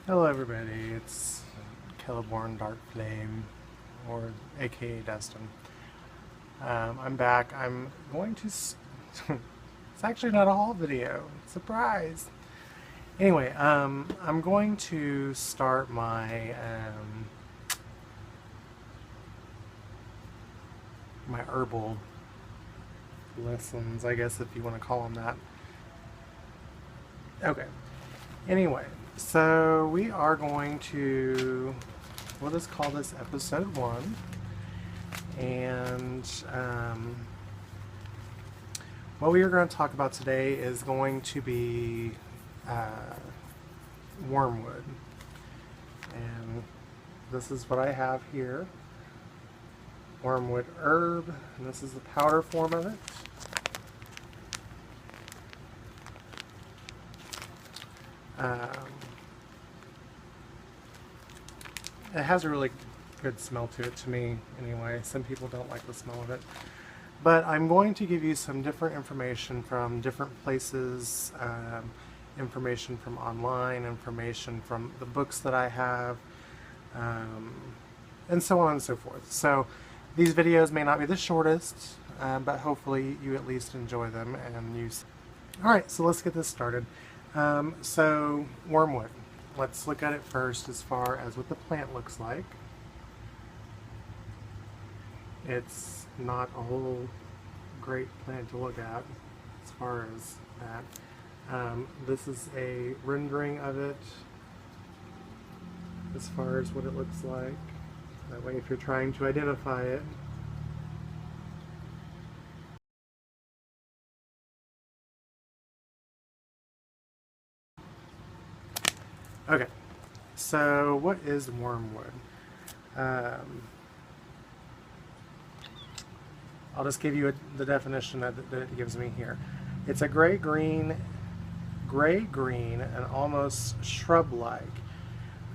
Hello everybody, it's Celeborn Dark Flame, or aka Destin. I'm back. I'm going to... it's actually not a haul video. Surprise! Anyway, I'm going to start my herbal lessons, I guess, if you want to call them that. Okay. Anyway, so we are going to, we'll just call this episode 1. And what we are going to talk about today is going to be wormwood. And this is what I have here. Wormwood herb, and this is the powder form of it. It has a really good smell to it, to me anyway. Some people don't like the smell of it. But I'm going to give you some different information from different places, information from online, information from the books that I have, and so on and so forth. So these videos may not be the shortest, but hopefully you at least enjoy them and use. Alright, so let's get this started. So wormwood. Let's look at it first as far as what the plant looks like. It's not a whole great plant to look at as far as that. This is a rendering of it as far as what it looks like. That way if you're trying to identify it, okay, so what is wormwood? I'll just give you the definition that it gives me here. It's a gray-green and almost shrub-like.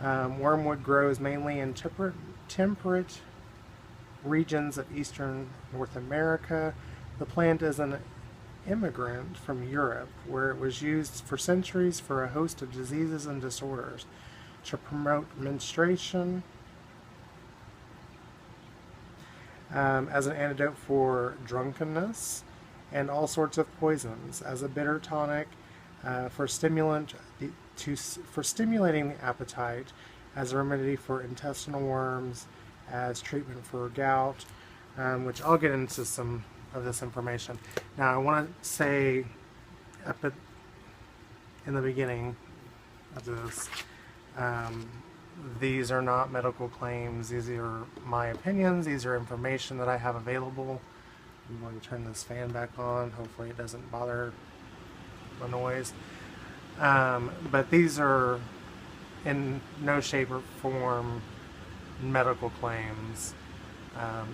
Wormwood grows mainly in temperate regions of eastern North America. The plant is an immigrant from Europe, where it was used for centuries for a host of diseases and disorders, to promote menstruation, as an antidote for drunkenness, and all sorts of poisons, as a bitter tonic, for stimulating the appetite, as a remedy for intestinal worms, as treatment for gout, which I'll get into some of this information. Now I want to say up in the beginning of this, these are not medical claims. These are my opinions. These are information that I have available. I'm going to turn this fan back on. Hopefully it doesn't bother the noise. But these are in no shape or form medical claims.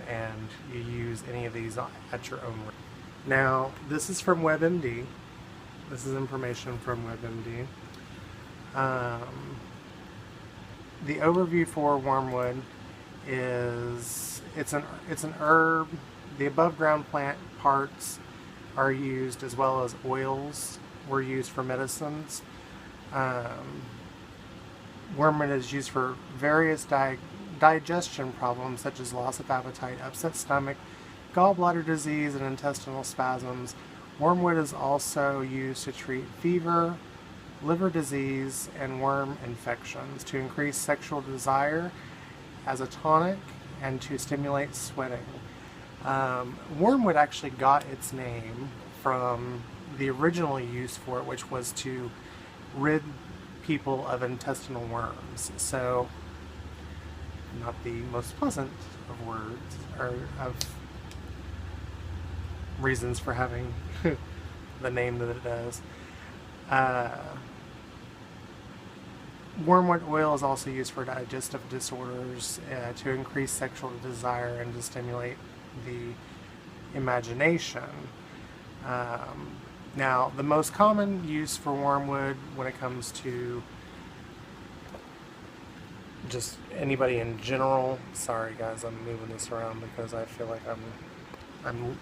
And you use any of these at your own risk. Now, this is from WebMD. This is information from WebMD. The overview for wormwood is it's an herb. The above ground plant parts are used, as well as oils were used for medicines. Wormwood is used for various digestion problems such as loss of appetite, upset stomach, gallbladder disease, and intestinal spasms. Wormwood is also used to treat fever, liver disease, and worm infections, to increase sexual desire, as a tonic, and to stimulate sweating. Wormwood actually got its name from the original use for it, which was to rid people of intestinal worms. So, not the most pleasant of words, or of reasons for having the name that it does. Wormwood oil is also used for digestive disorders, to increase sexual desire and to stimulate the imagination. Now, the most common use for wormwood when it comes to just anybody in general, sorry guys, I'm moving this around because I feel like I'm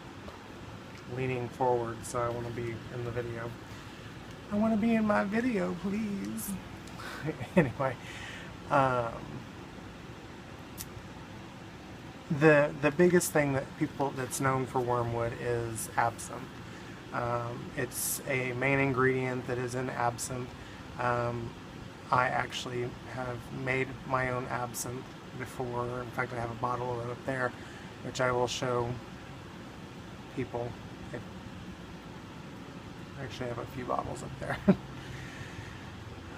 leaning forward, so I want to be in the video. I want to be in my video, please. Anyway, the biggest thing that's known for wormwood is absinthe. It's a main ingredient that is in absinthe. I actually have made my own absinthe before. In fact, I have a bottle of it up there, which I will show people. I actually have a few bottles up there.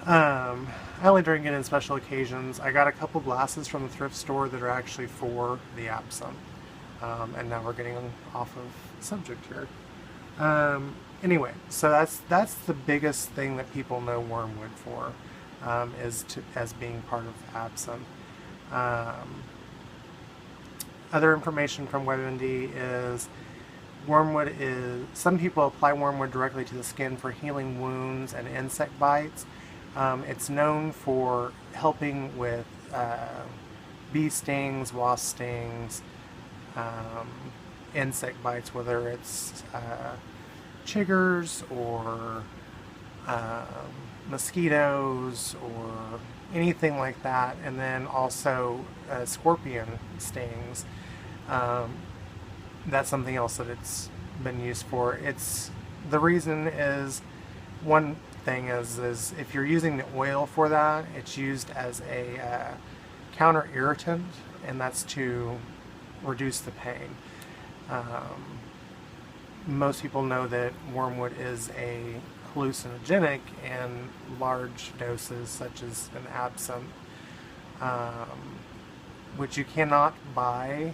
I only drink it in special occasions. I got a couple glasses from the thrift store that are actually for the absinthe. And now we're getting off of subject here. Anyway, so that's the biggest thing that people know wormwood for, as being part of absinthe. Other information from WebMD is some people apply wormwood directly to the skin for healing wounds and insect bites. It's known for helping with bee stings, wasp stings, insect bites, whether it's chiggers or mosquitoes or anything like that, and then also scorpion stings. That's something else that it's been used for. The reason is, one thing is if you're using the oil for that, it's used as a counter irritant, and that's to reduce the pain. Most people know that wormwood is a hallucinogenic in large doses, such as an absinthe, which you cannot buy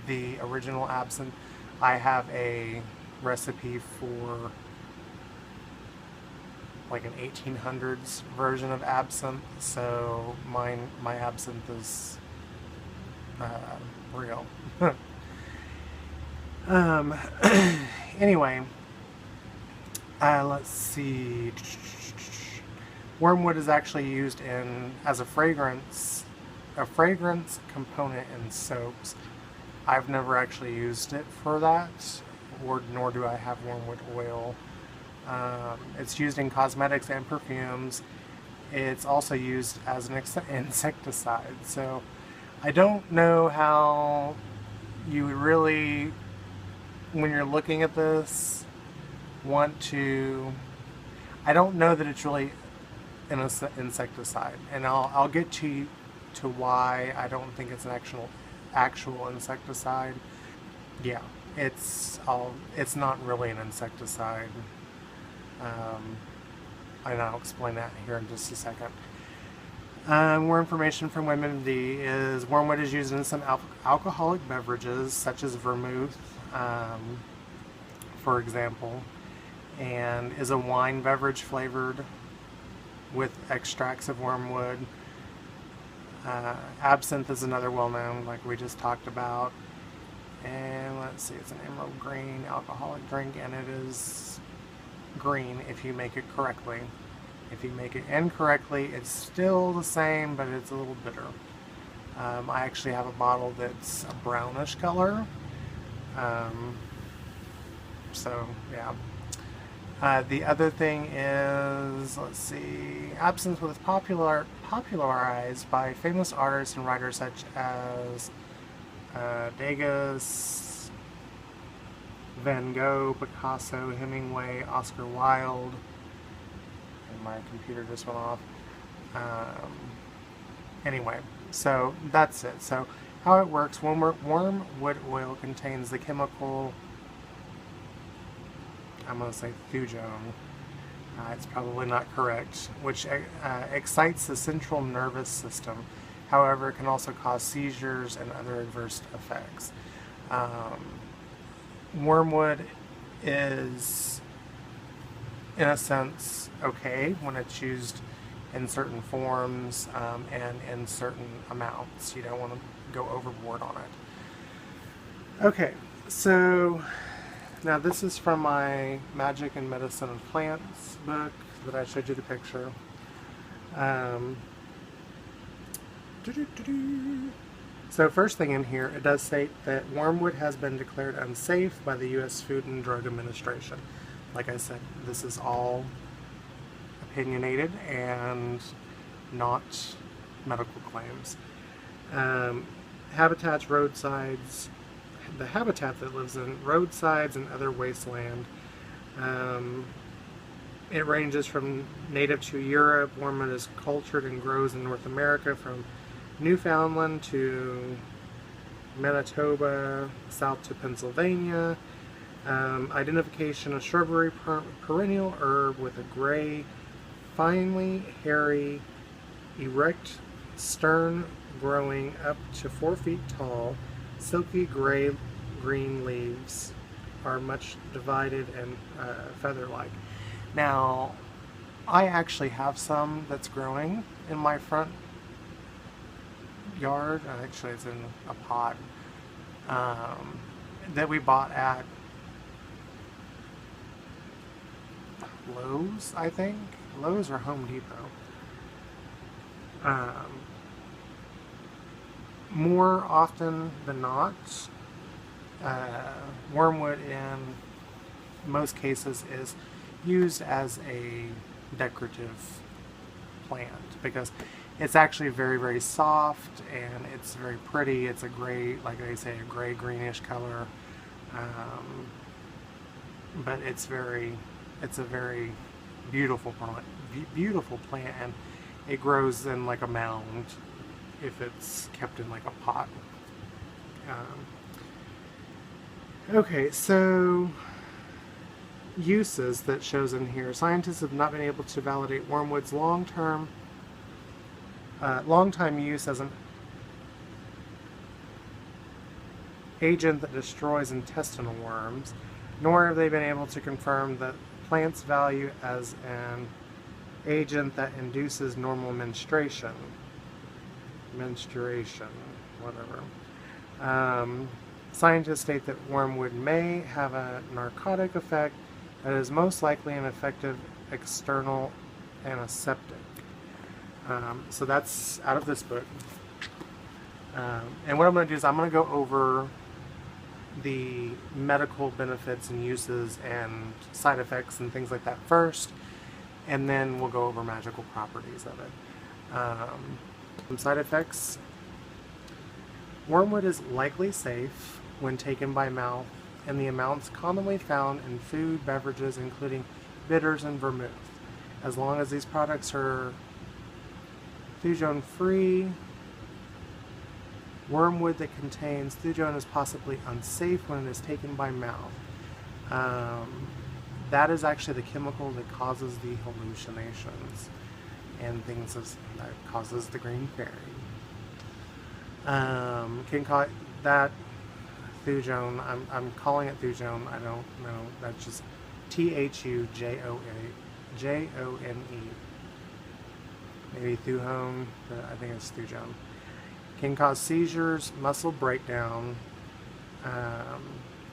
the original absinthe. I have a recipe for like an 1800s version of absinthe, so my absinthe is real. Anyway, let's see. Wormwood is actually used as a fragrance component in soaps. I've never actually used it for that, nor do I have wormwood oil. It's used in cosmetics and perfumes. It's also used as an insecticide. So I don't know how you really, when you're looking at this, I don't know that it's really an insecticide, and I'll get to why I don't think it's an actual insecticide. Yeah, it's not really an insecticide. And I'll explain that here in just a second. More information from WebMD is wormwood is used in some alcoholic beverages, such as vermouth, for example, and is a wine beverage flavored with extracts of wormwood. Absinthe is another well-known, like we just talked about. And let's see, it's an emerald green alcoholic drink, and it is green if you make it correctly. If you make it incorrectly, it's still the same, but it's a little bitter. I actually have a bottle that's a brownish color. So, yeah. The other thing is, let's see, absinthe was popularized by famous artists and writers such as Degas, Van Gogh, Picasso, Hemingway, Oscar Wilde, and my computer just went off. Anyway, so that's it. So how it works, wormwood oil contains the chemical, I'm going to say thujone, it's probably not correct, which excites the central nervous system. However, it can also cause seizures and other adverse effects. Wormwood is, in a sense, okay when it's used in certain forms and in certain amounts. You don't want to go overboard on it. Okay, so now this is from my Magic and Medicine of Plants book that I showed you the picture. So first thing in here, it does say that wormwood has been declared unsafe by the U.S. Food and Drug Administration. Like I said, this is all opinionated and not medical claims. Habitats, roadsides, the habitat that lives in roadsides and other wasteland. It ranges from native to Europe. Wormwood is cultured and grows in North America from Newfoundland to Manitoba, south to Pennsylvania. Identification: a shrubbery perennial herb with a gray, finely hairy, erect stern growing up to 4 feet tall. Silky gray-green leaves are much divided and feather-like. Now, I actually have some that's growing in my front yard. Actually, it's in a pot that we bought at Lowe's, I think. Lowe's or Home Depot. More often than not, wormwood in most cases is used as a decorative plant because it's actually very, very soft and it's very pretty. It's a gray, like I say, a gray greenish color, but it's a very beautiful plant, and it grows in like a mound if it's kept in like a pot. Okay, so uses that shows in here. Scientists have not been able to validate wormwood's long-time use as an agent that destroys intestinal worms, nor have they been able to confirm that plant's value as an agent that induces normal menstruation, whatever. Scientists state that wormwood may have a narcotic effect that is most likely an effective external antiseptic. So that's out of this book. And what I'm going to do is I'm going to go over the medical benefits and uses and side effects and things like that first, and then we'll go over magical properties of it. Some side effects. Wormwood is likely safe when taken by mouth in the amounts commonly found in food, beverages, including bitters and vermouth. As long as these products are thujone-free, wormwood that contains thujone is possibly unsafe when it is taken by mouth. That is actually the chemical that causes the hallucinations and things that causes the green fairy. Can call that thujone. I'm calling it thujone. I don't know. That's just thujone. Maybe thujone, but I think it's thujone. Can cause seizures, muscle breakdown,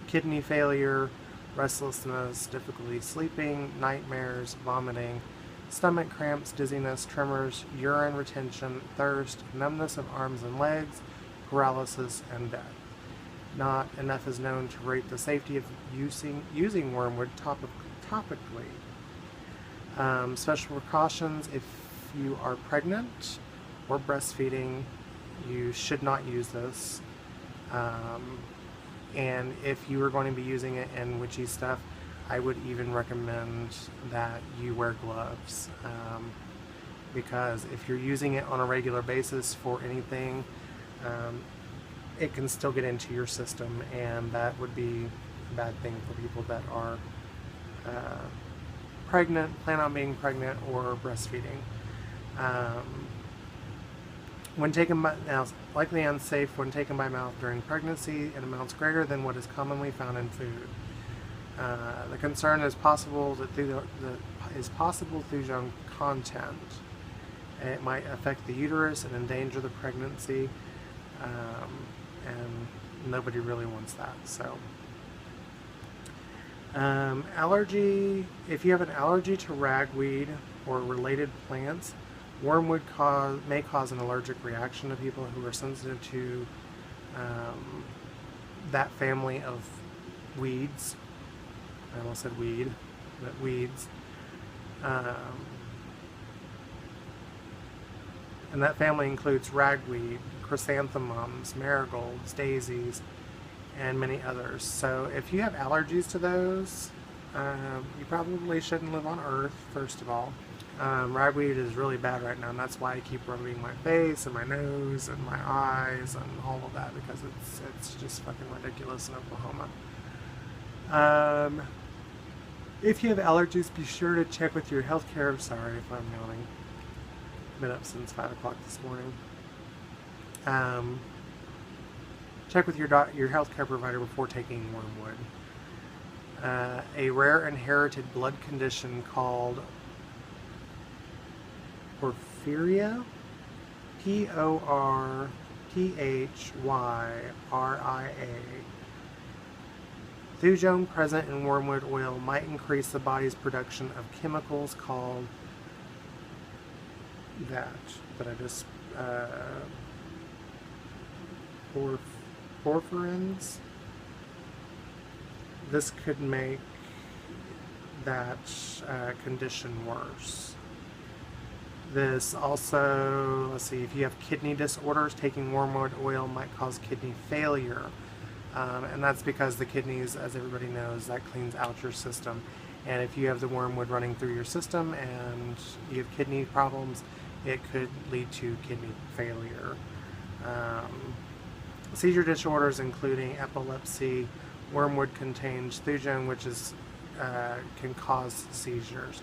kidney failure, restlessness, difficulty sleeping, nightmares, vomiting, stomach cramps, dizziness, tremors, urine retention, thirst, numbness of arms and legs, paralysis, and death. Not enough is known to rate the safety of using wormwood topically. Special precautions: if you are pregnant or breastfeeding, you should not use this. And if you are going to be using it in witchy stuff, I would even recommend that you wear gloves, because if you're using it on a regular basis for anything, it can still get into your system, and that would be a bad thing for people that are pregnant, plan on being pregnant, or breastfeeding. When taken by mouth, likely unsafe when taken by mouth during pregnancy in amounts greater than what is commonly found in food. The concern is possible thujone content. It might affect the uterus and endanger the pregnancy, and nobody really wants that. So, allergy. If you have an allergy to ragweed or related plants, wormwood may cause an allergic reaction to people who are sensitive to that family of weeds. I almost said weed, but weeds. And that family includes ragweed, chrysanthemums, marigolds, daisies, and many others. So if you have allergies to those, you probably shouldn't live on Earth, first of all. Ragweed is really bad right now, and that's why I keep rubbing my face and my nose and my eyes and all of that, because it's just fucking ridiculous in Oklahoma. If you have allergies, be sure to check with your healthcare. Sorry if I'm yawning. Been up since 5 o'clock this morning. Check with your healthcare provider before taking wormwood. A rare inherited blood condition called porphyria, Porphyria. Thujone present in wormwood oil might increase the body's production of chemicals called that I just porphyrins. This could make that condition worse. This also, let's see, if you have kidney disorders, taking wormwood oil might cause kidney failure. And that's because the kidneys, as everybody knows, that cleans out your system. And if you have the wormwood running through your system and you have kidney problems, it could lead to kidney failure. Seizure disorders, including epilepsy, wormwood contains thujone, which is can cause seizures.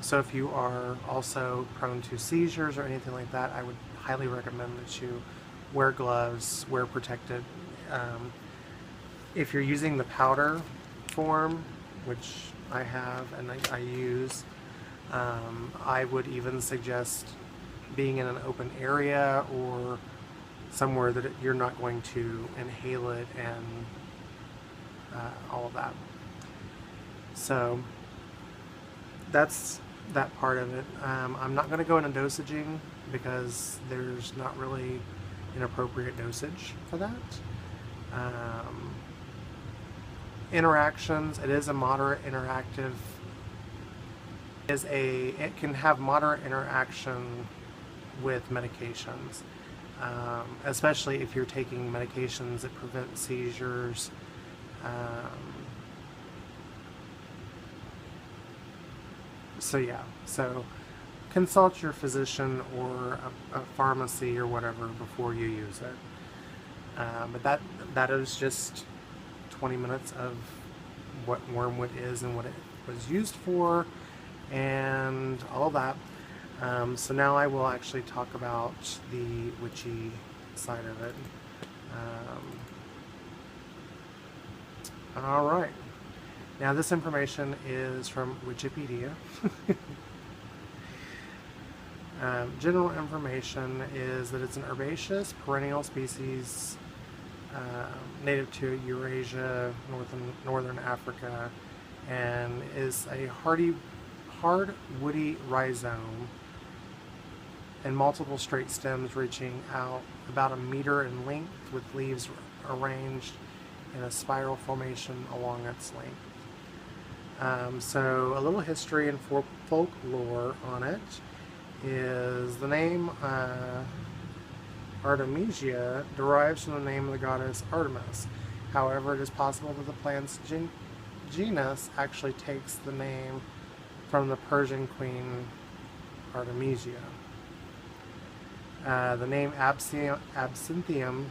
So if you are also prone to seizures or anything like that, I would highly recommend that you wear gloves, wear protected. If you're using the powder form, which I have and I use, I would even suggest being in an open area or somewhere that you're not going to inhale it and all of that. So that's that part of it. I'm not going to go into dosaging because there's not really an appropriate dosage for that. Interactions, it is a moderate interactive. It can have moderate interaction with medications, especially if you're taking medications that prevent seizures. So consult your physician or a pharmacy or whatever before you use it. But that is just 20 minutes of what wormwood is and what it was used for and all that. So now I will actually talk about the witchy side of it. Alright. Now this information is from Wikipedia. General information is that it's an herbaceous perennial species native to Eurasia, northern Africa, and is a hard woody rhizome and multiple straight stems reaching out about 1 meter in length with leaves arranged in a spiral formation along its length. So a little history and folklore on it is the name Artemisia derives from the name of the goddess Artemis. However, it is possible that the plant's genus actually takes the name from the Persian queen Artemisia. The name absinthium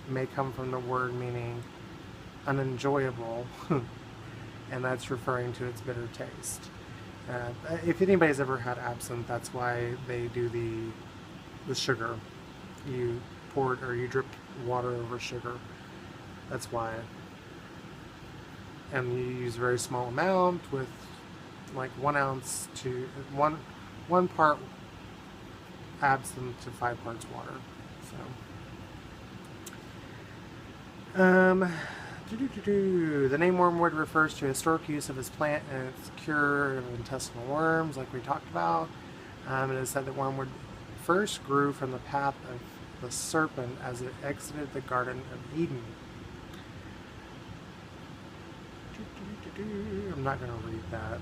may come from the word meaning unenjoyable, and that's referring to its bitter taste. If anybody's ever had absinthe, that's why they do the sugar. You pour it or you drip water over sugar. That's why. And you use a very small amount with like 1 ounce to one part absinthe to 5 parts water. So the name wormwood refers to historic use of this plant and its cure of intestinal worms, like we talked about. It is said that wormwood first grew from the path of the serpent as it exited the Garden of Eden. I'm not going to read that.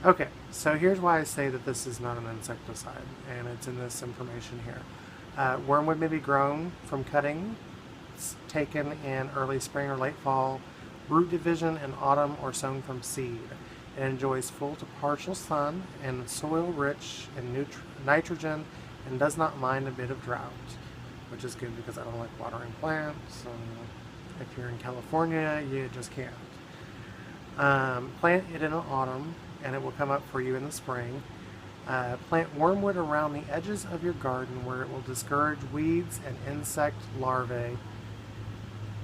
Okay, so here's why I say that this is not an insecticide, and it's in this information here. Wormwood may be grown from cuttings taken in early spring or late fall, root division in autumn, or sown from seed. It enjoys full to partial sun and soil rich in nitrogen and does not mind a bit of drought, which is good because I don't like watering plants. So if you're in California, you just can't. Plant it in the autumn and it will come up for you in the spring. Plant wormwood around the edges of your garden where it will discourage weeds and insect larvae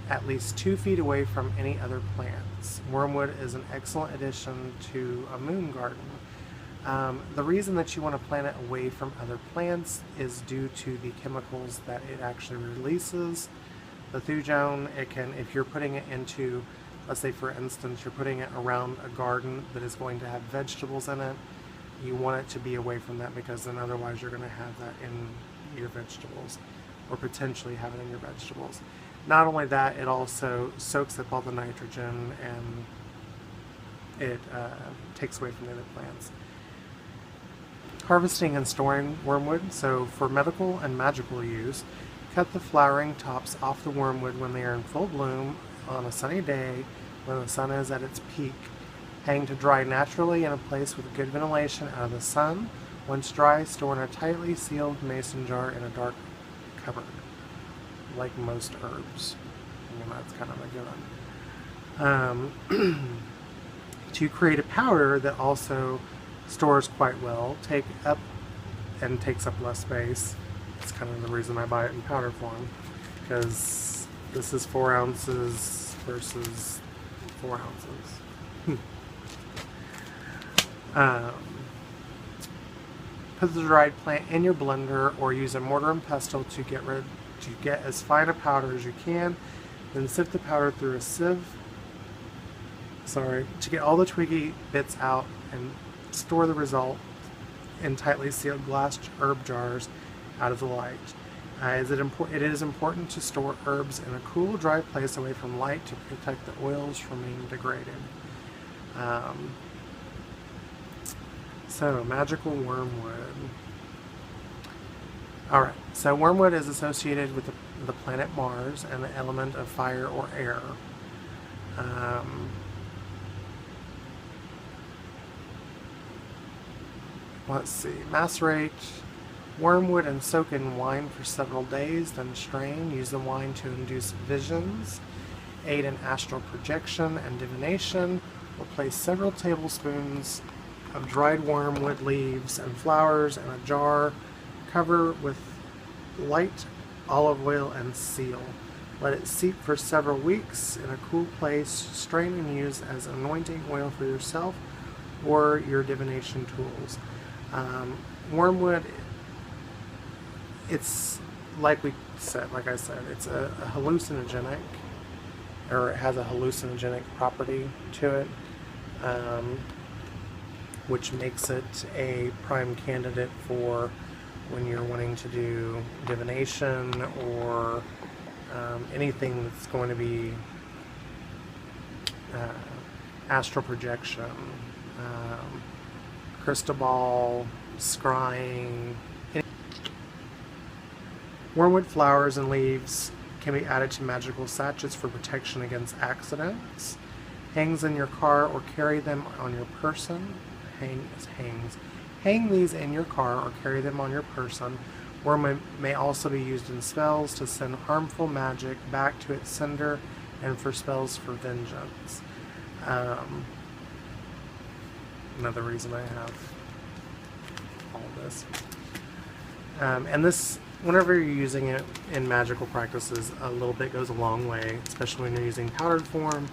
at least 2 feet away from any other plants. Wormwood is an excellent addition to a moon garden. The reason that you want to plant it away from other plants is due to the chemicals that it actually releases. The thujone, if you're putting it into, let's say for instance, you're putting it around a garden that is going to have vegetables in it, you want it to be away from that because then otherwise you're going to have that in your vegetables, or potentially have it in your vegetables. Not only that, it also soaks up all the nitrogen and it takes away from the other plants. Harvesting and storing wormwood. So for medical and magical use, cut the flowering tops off the wormwood when they are in full bloom on a sunny day when the sun is at its peak. Hang to dry naturally in a place with good ventilation out of the sun. Once dry, store in a tightly sealed mason jar in a dark cupboard, like most herbs. I mean, that's kind of a given. To create a powder that also stores quite well, takes up less space. That's kind of the reason I buy it in powder form, because this is 4 ounces versus 4 ounces. Put the dried plant in your blender or use a mortar and pestle to get as fine a powder as you can. Then sift the powder through a sieve. To get all the twiggy bits out, and store the result in tightly sealed glass herb jars out of the light. It is important to store herbs in a cool, dry place away from light to protect the oils from being degraded. So, magical wormwood. Alright, so wormwood is associated with the planet Mars and the element of fire or air. Let's see. Macerate wormwood and soak in wine for several days, then strain. Use the wine to induce visions, aid in astral projection and divination, or place several tablespoons of dried wormwood leaves and flowers in a jar. Cover with light olive oil and seal. Let it seep for several weeks in a cool place. Strain and use as anointing oil for yourself or your divination tools. Wormwood, it's like I said, it's a hallucinogenic, or it has a hallucinogenic property to it, which makes it a prime candidate for when you're wanting to do divination or anything that's going to be astral projection, crystal ball, scrying. Wormwood flowers and leaves can be added to magical sachets for protection against accidents. Hangs in your car or carry them on your person. Hang these in your car or carry them on your person. Wormwood may also be used in spells to send harmful magic back to its sender and for spells for vengeance. Another reason I have all this. And this, whenever you're using it in magical practices, a little bit goes a long way, especially when you're using powdered form.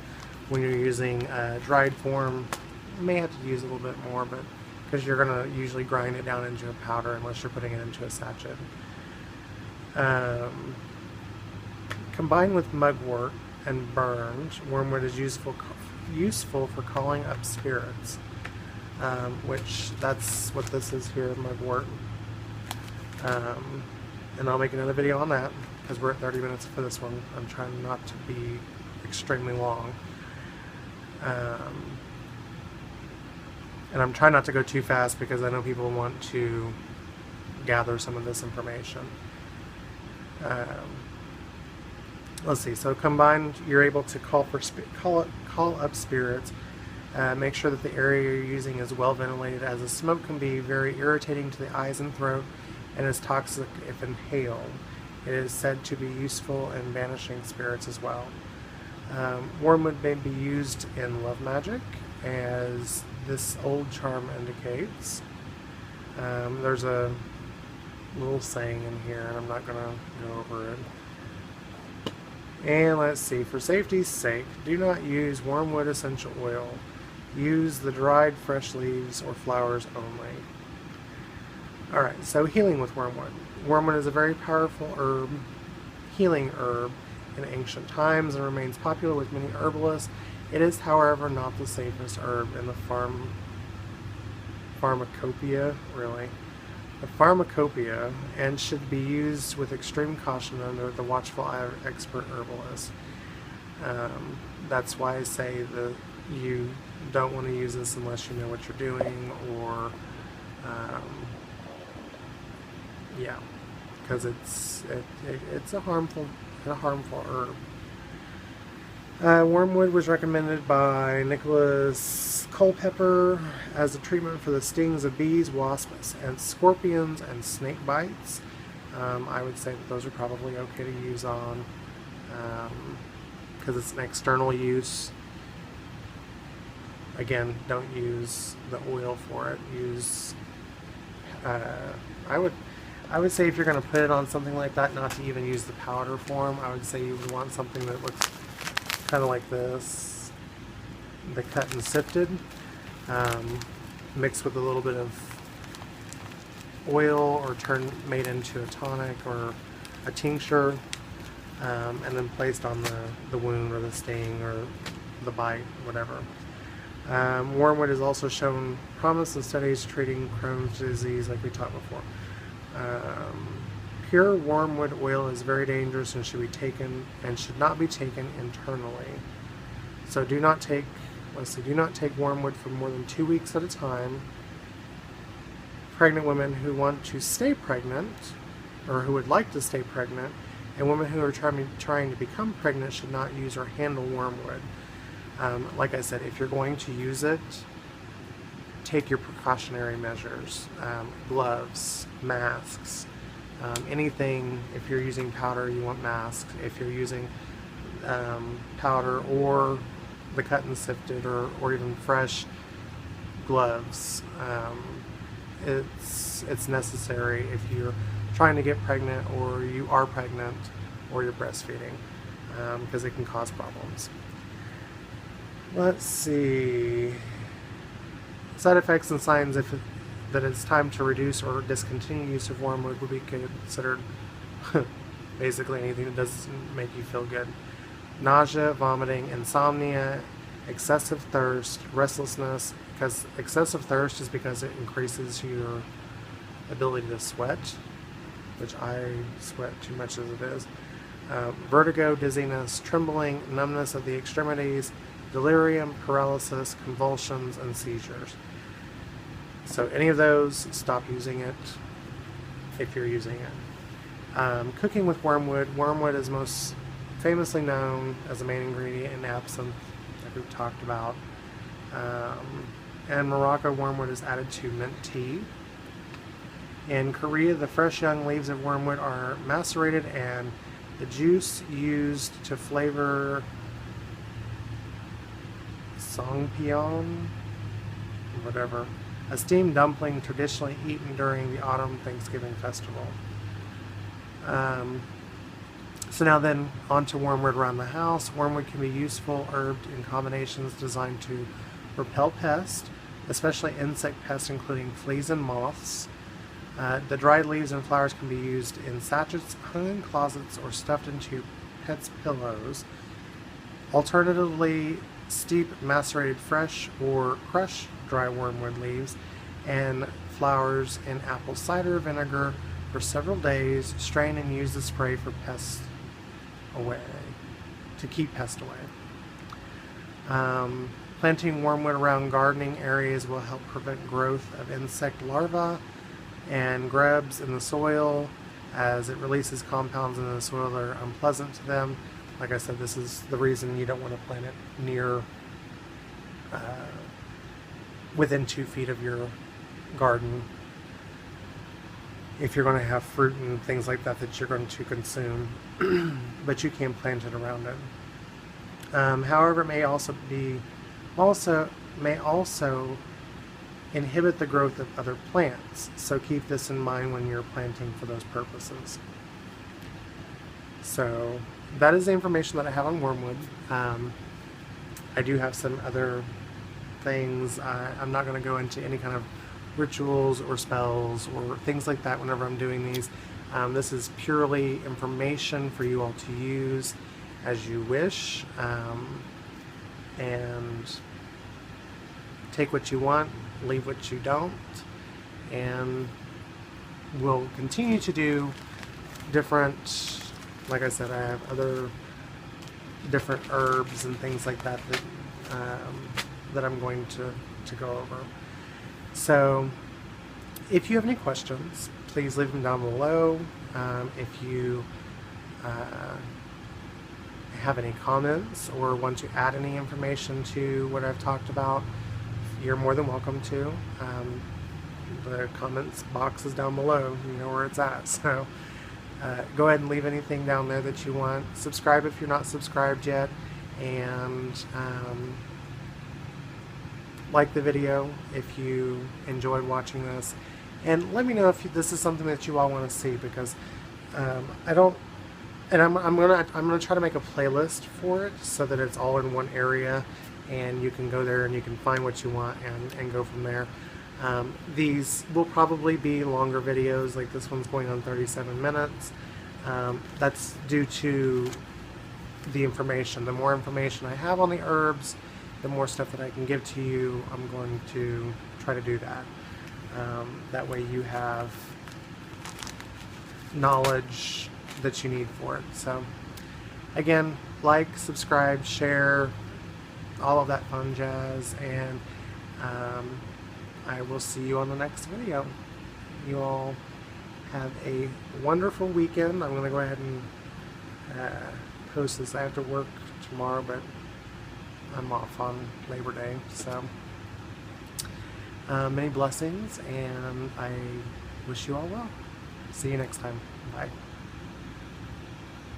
When you're using dried form, you may have to use a little bit more, but because you're going to usually grind it down into a powder unless you're putting it into a sachet. Combined with mugwort and burned, wormwood is useful for calling up spirits, which that's what this is here, mugwort. And I'll make another video on that because we're at 30 minutes for this one. I'm trying not to be extremely long. And I'm trying not to go too fast because I know people want to gather some of this information. Let's see. So combined, you're able to call up spirits. Make sure that the area you're using is well ventilated, as the smoke can be very irritating to the eyes and throat and is toxic if inhaled. It is said to be useful in banishing spirits as well. Wormwood may be used in love magic, as this old charm indicates. There's a little saying in here, and I'm not going to go over it. And let's see, for safety's sake, do not use wormwood essential oil. Use the dried fresh leaves or flowers only. Alright, so healing with wormwood. Wormwood is a very powerful herb, healing herb in ancient times, and remains popular with many herbalists. It is, however, not the safest herb in the pharmacopoeia, and should be used with extreme caution under the watchful eye of expert herbalists. That's why I say that you don't want to use this unless you know what you're doing, or yeah, because it's a harmful herb. Wormwood was recommended by Nicholas Culpeper as a treatment for the stings of bees, wasps, and scorpions and snake bites. I would say that those are probably okay to use on, because it's an external use. Again, don't use the oil for it. Use, I would say if you're going to put it on something like that, not to even use the powder form. I would say you would want something that looks kind of like this, the cut and sifted, mixed with a little bit of oil, or made into a tonic or a tincture, and then placed on the wound or the sting or the bite, whatever. Wormwood is also shown promise in studies treating Crohn's disease, like we talked before. Pure wormwood oil is very dangerous and should not be taken internally. So do not take wormwood for more than 2 weeks at a time. Pregnant women who want to stay pregnant, or who would like to stay pregnant, and women who are trying to become pregnant should not use or handle wormwood. Like I said, if you're going to use it, take your precautionary measures. Gloves, masks, anything. If you're using powder, you want masks. If you're using powder or the cut and sifted, or even fresh gloves, it's necessary if you're trying to get pregnant, or you are pregnant, or you're breastfeeding, because it can cause problems. Let's see. Side effects and signs that it's time to reduce or discontinue use of wormwood would be considered basically anything that doesn't make you feel good. Nausea, vomiting, insomnia, excessive thirst, restlessness, because excessive thirst is because it increases your ability to sweat, which I sweat too much as it is. Vertigo, dizziness, trembling, numbness of the extremities, delirium, paralysis, convulsions, and seizures. So any of those, stop using it if you're using it. Cooking with wormwood. Wormwood is most famously known as the main ingredient in absinthe, like we've talked about. In Morocco, wormwood is added to mint tea. In Korea, the fresh young leaves of wormwood are macerated and the juice used to flavor songpyeon, whatever, a steamed dumpling traditionally eaten during the autumn Thanksgiving festival. So now then, on to wormwood around the house. Wormwood can be useful herbed in combinations designed to repel pests, especially insect pests including fleas and moths. The dried leaves and flowers can be used in sachets, hung in closets, or stuffed into pets' pillows. Alternatively, steep macerated fresh or crushed dry wormwood leaves and flowers in apple cider vinegar for several days. Strain and use the spray for pests away, to keep pests away. Planting wormwood around gardening areas will help prevent growth of insect larvae and grubs in the soil, as it releases compounds in the soil that are unpleasant to them. Like I said, this is the reason you don't want to plant it near within 2 feet of your garden if you're going to have fruit and things like that that you're going to consume. But you can plant it around it. However, it may also inhibit the growth of other plants, so keep this in mind when you're planting for those purposes. So that is the information that I have on wormwood. I do have some other things. I'm not going to go into any kind of rituals or spells or things like that whenever I'm doing these. This is purely information for you all to use as you wish, and take what you want, leave what you don't, and we'll continue to do different, like I said, I have other different herbs and things like that that I'm going to go over. So if you have any questions, please leave them down below. If you have any comments or want to add any information to what I've talked about, you're more than welcome to. The comments box is down below. You know where it's at. So go ahead and leave anything down there that you want. Subscribe if you're not subscribed yet, and like the video if you enjoyed watching this, and let me know if this is something that you all want to see, because I'm gonna try to make a playlist for it so that it's all in one area and you can go there and you can find what you want and go from there. These will probably be longer videos, like this one's going on 37 minutes. That's due to the information. The more information I have on the herbs, the more stuff that I can give to you, I'm going to try to do that. That way you have knowledge that you need for it. So again, like, subscribe, share, all of that fun jazz, and I will see you on the next video. You all have a wonderful weekend. I'm going to go ahead and post this. I have to work tomorrow, but I'm off on Labor Day. So many blessings, and I wish you all well. See you next time. Bye.